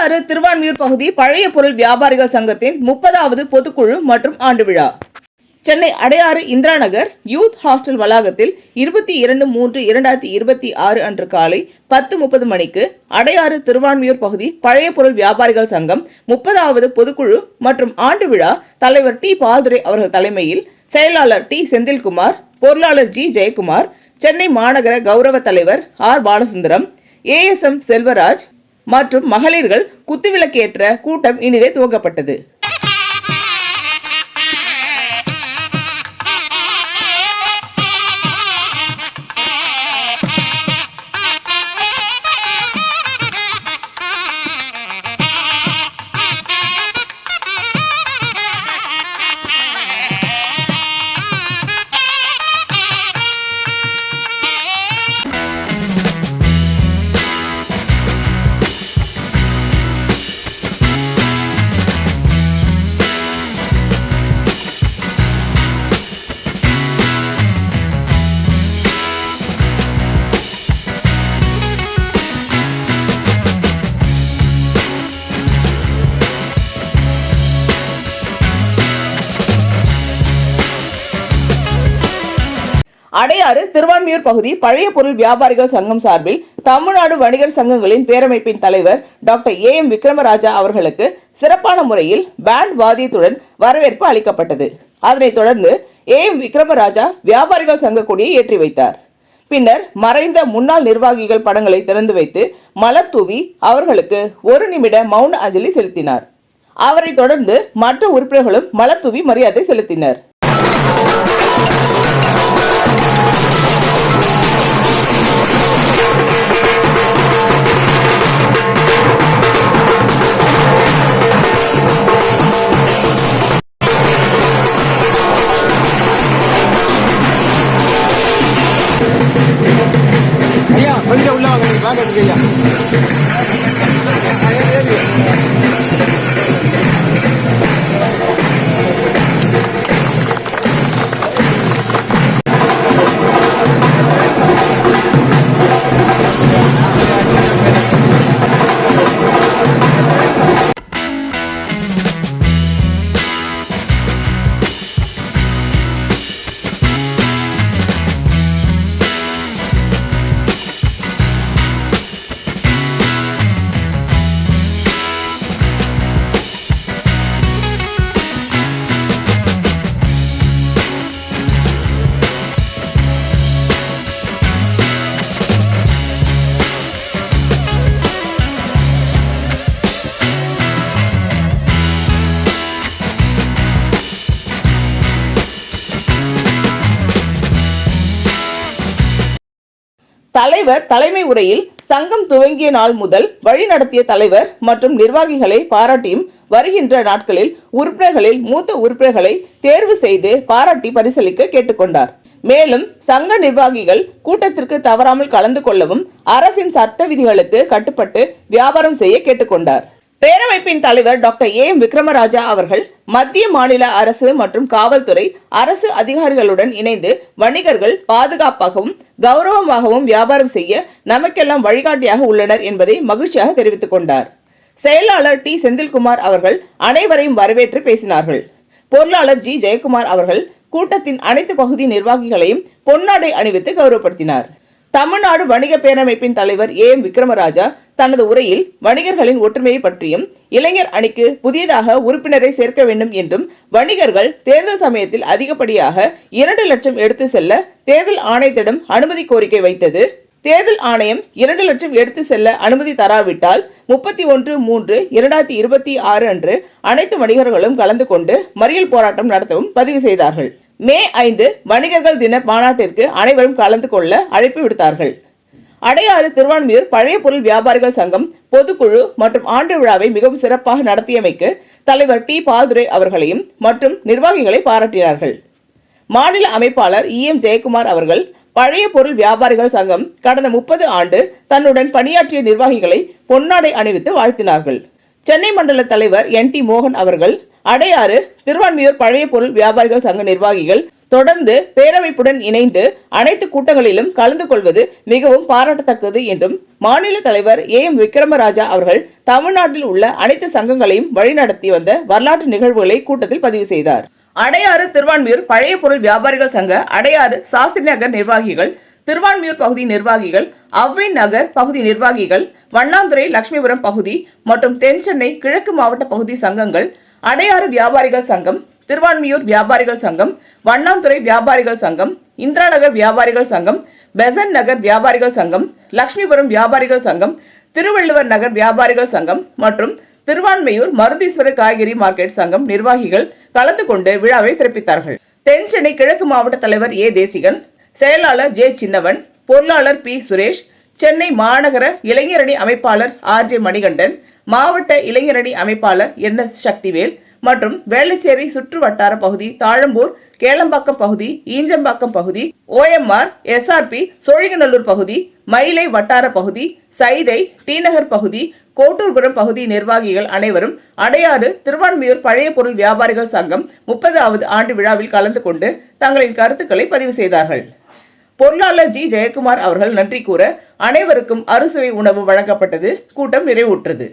அடையாறு திருவான்மியூர் பகுதி பழைய பொருள் வியாபாரிகள் சங்கத்தின் 30வது பொதுக்குழு மற்றும் ஆண்டு விழா சென்னை அடையாறு இந்திரா நகர் யூத் ஹாஸ்டல் வளாகத்தில் 22/3/2026 அன்று காலை 10:30 மணிக்கு அடையாறு திருவான்மியூர் பகுதி பழைய பொருள் வியாபாரிகள் சங்கம் 30வது பொதுக்குழு மற்றும் ஆண்டு விழா தலைவர் டி பால்துரை அவர்கள் தலைமையில் செயலாளர் டி செந்தில்குமார், பொருளாளர் ஜி ஜெயக்குமார், சென்னை மாநகர கௌரவ தலைவர் ஆர் பாலசுந்தரம், ASM செல்வராஜ் மற்றும் மகளிர்கள் குத்துவிளக்கேற்ற கூட்டம் இனிதே துவங்கப்பட்டது. அடையாறு திருவான்மியூர் பகுதி பழைய பொருள் வியாபாரிகள் சங்கம் சார்பில் தமிழ்நாடு வணிகர் சங்கங்களின் பேரமைப்பின் தலைவர் டாக்டர் AM விக்ரமராஜா அவர்களுக்கு சிறப்பான முறையில் பேண்ட் வாத்தியத்துடன் வரவேற்பு அளிக்கப்பட்டது. அதனைத் தொடர்ந்து AM விக்ரமராஜா வியாபாரிகள் சங்க கொடியை ஏற்றி வைத்தார். பின்னர் மறைந்த முன்னாள் நிர்வாகிகள் படங்களை திறந்து வைத்து மலர் தூவி அவர்களுக்கு 1 நிமிட மௌன அஞ்சலி செலுத்தினார். அவரை தொடர்ந்து மற்ற உறுப்பினர்களும் மலர் தூவி மரியாதை செலுத்தினர். கொஞ்சம் உள்ள வாங்க ஐயா. தலைவர் தலைமை உரையில் சங்கம் துவங்கிய நாள் முதல் வழி நடத்திய தலைவர் மற்றும் நிர்வாகிகளை பாராட்டியும் வருகின்ற நாட்களில் உறுப்பினர்களில் மூத்த உறுப்பினர்களை தேர்வு செய்து பாராட்டி பரிசளிக்க கேட்டுக்கொண்டார். மேலும் சங்க நிர்வாகிகள் கூட்டத்திற்கு தவறாமல் கலந்து கொள்ளவும் அரசின் சட்ட விதிகளுக்கு கட்டுப்பட்டு வியாபாரம் செய்ய கேட்டுக்கொண்டார். பேரமைப்பின் தலைவர் டாக்டர் AM விக்ரமராஜா அவர்கள் மத்திய மாநில அரசு மற்றும் காவல்துறை அரசு அதிகாரிகளுடன் இணைந்து வணிகர்கள் பாதுகாப்பாகவும் கௌரவமாகவும் வியாபாரம் செய்ய நமக்கெல்லாம் வழிகாட்டியாக உள்ளனர் என்பதை மகிழ்ச்சியாக தெரிவித்துக் கொண்டார். செயலாளர் டி செந்தில்குமார் அவர்கள் அனைவரையும் வரவேற்று பேசினார்கள். பொருளாளர் ஜி ஜெயக்குமார் அவர்கள் கூட்டத்தின் அனைத்து பகுதி நிர்வாகிகளையும் பொன்னாடை அணிவித்து கௌரவப்படுத்தினார். தமிழ்நாடு வணிக பேரமைப்பின் தலைவர் AM விக்ரமராஜா தனது உரையில் வணிகர்களின் ஒற்றுமையை பற்றியும் இளைஞர் அணிக்கு புதியதாக உறுப்பினரை சேர்க்க வேண்டும் என்றும் வணிகர்கள் தேர்தல் சமயத்தில் அதிகப்படியாக 2 லட்சம் எடுத்து செல்ல தேர்தல் ஆணையத்திடம் அனுமதி கோரிக்கை வைத்தது. தேர்தல் ஆணையம் 2 லட்சம் எடுத்து செல்ல அனுமதி தராவிட்டால் 31/3/2026 அன்று அனைத்து வணிகர்களும் கலந்து கொண்டு மறியல் போராட்டம் நடத்தவும் பதிவு செய்தார்கள். மே 5 வணிகர்கள் தின மாநாட்டிற்கு அனைவரும் கலந்து கொள்ள அழைப்பு விடுத்தார்கள். அடையாறு திருவான்மியூர் பழைய பொருள் வியாபாரிகள் சங்கம் பொதுக்குழு மற்றும் ஆண்டு விழாவை மிகவும் சிறப்பாக நடத்தியமைக்கு தலைவர் டி பால்துரை அவர்களையும் மற்றும் நிர்வாகிகளை பாராட்டினார்கள். மாநில அமைப்பாளர் EM ஜெயக்குமார் அவர்கள் பழைய பொருள் வியாபாரிகள் சங்கம் கடந்த 30 ஆண்டு தன்னுடன் பணியாற்றிய நிர்வாகிகளை பொன்னாடை அணிவித்து வாழ்த்தினார்கள். சென்னை மண்டல தலைவர் NT மோகன் அவர்கள் அடையாறு திருவான்மியூர் பழைய பொருள் வியாபாரிகள் சங்க நிர்வாகிகள் தொடர்ந்து பேரமைப்புடன் இணைந்து அனைத்து கூட்டங்களிலும் கலந்து கொள்வது மிகவும் பாராட்டத்தக்கது என்றும் மாநில தலைவர் AM விக்ரமராஜா அவர்கள் தமிழ்நாட்டில் உள்ள அனைத்து சங்கங்களையும் வழிநடத்தி வந்த வரலாற்று நிகழ்வுகளை கூட்டத்தில் பதிவு செய்தார். அடையாறு திருவான்மியூர் பழைய பொருள் வியாபாரிகள் சங்க அடையாறு சாஸ்திரி நகர் நிர்வாகிகள், திருவான்மியூர் பகுதி நிர்வாகிகள், அவ்வின் நகர் பகுதி நிர்வாகிகள், வண்ணாந்துறை லட்சுமிபுரம் பகுதி மற்றும் தென் சென்னை கிழக்கு மாவட்ட பகுதி சங்கங்கள், அடையாறு வியாபாரிகள் சங்கம், திருவான்மியூர் வியாபாரிகள் சங்கம், வண்ணாந்துறை வியாபாரிகள் சங்கம், இந்திரா நகர் வியாபாரிகள் சங்கம், பெசன்ட் நகர் வியாபாரிகள் சங்கம், லட்சுமிபுரம் வியாபாரிகள் சங்கம், திருவள்ளுவர் நகர் வியாபாரிகள் சங்கம் மற்றும் திருவான்மையூர் மருதீஸ்வரர் காய்கறி மார்க்கெட் சங்கம் நிர்வாகிகள் கலந்து கொண்டு விழாவை சிறப்பித்தார்கள். தென் சென்னை கிழக்கு மாவட்ட தலைவர் A. தேசிகன், செயலாளர் J. சின்னவன், பொருளாளர் P. சுரேஷ், சென்னை மாநகர இளைஞரணி அமைப்பாளர் R.J. மணிகண்டன், மாவட்ட இளைஞரணி அமைப்பாளர் N.S. சக்திவேல் மற்றும் வேளச்சேரி சுற்று வட்டார பகுதி, தாழம்பூர், கேளம்பாக்கம் பகுதி, ஈஞ்சம்பாக்கம் பகுதி, OMR, SRP, சோழிங்கநல்லூர் பகுதி, மயிலை வட்டார பகுதி, சைதை, டி நகர் பகுதி, கோட்டூர்புரம் பகுதி நிர்வாகிகள் அனைவரும் அடையாறு திருவான்மியூர் பழைய பொருள் வியாபாரிகள் சங்கம் 30வது ஆண்டு விழாவில் கலந்து கொண்டு தங்களின் கருத்துக்களை பதிவு செய்தார்கள். பொருளாளர் G. ஜெயக்குமார் அவர்கள் நன்றி கூற அனைவருக்கும் அறுசுவை உணவு வழங்கப்பட்டது. கூட்டம் நிறைவுற்றது.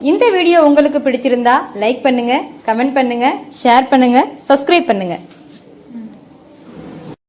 இந்த வீடியோ உங்களுக்கு பிடிச்சிருந்தா லைக் பண்ணுங்க, கமெண்ட் பண்ணுங்க, ஷேர் பண்ணுங்க, சப்ஸ்கிரைப் பண்ணுங்க.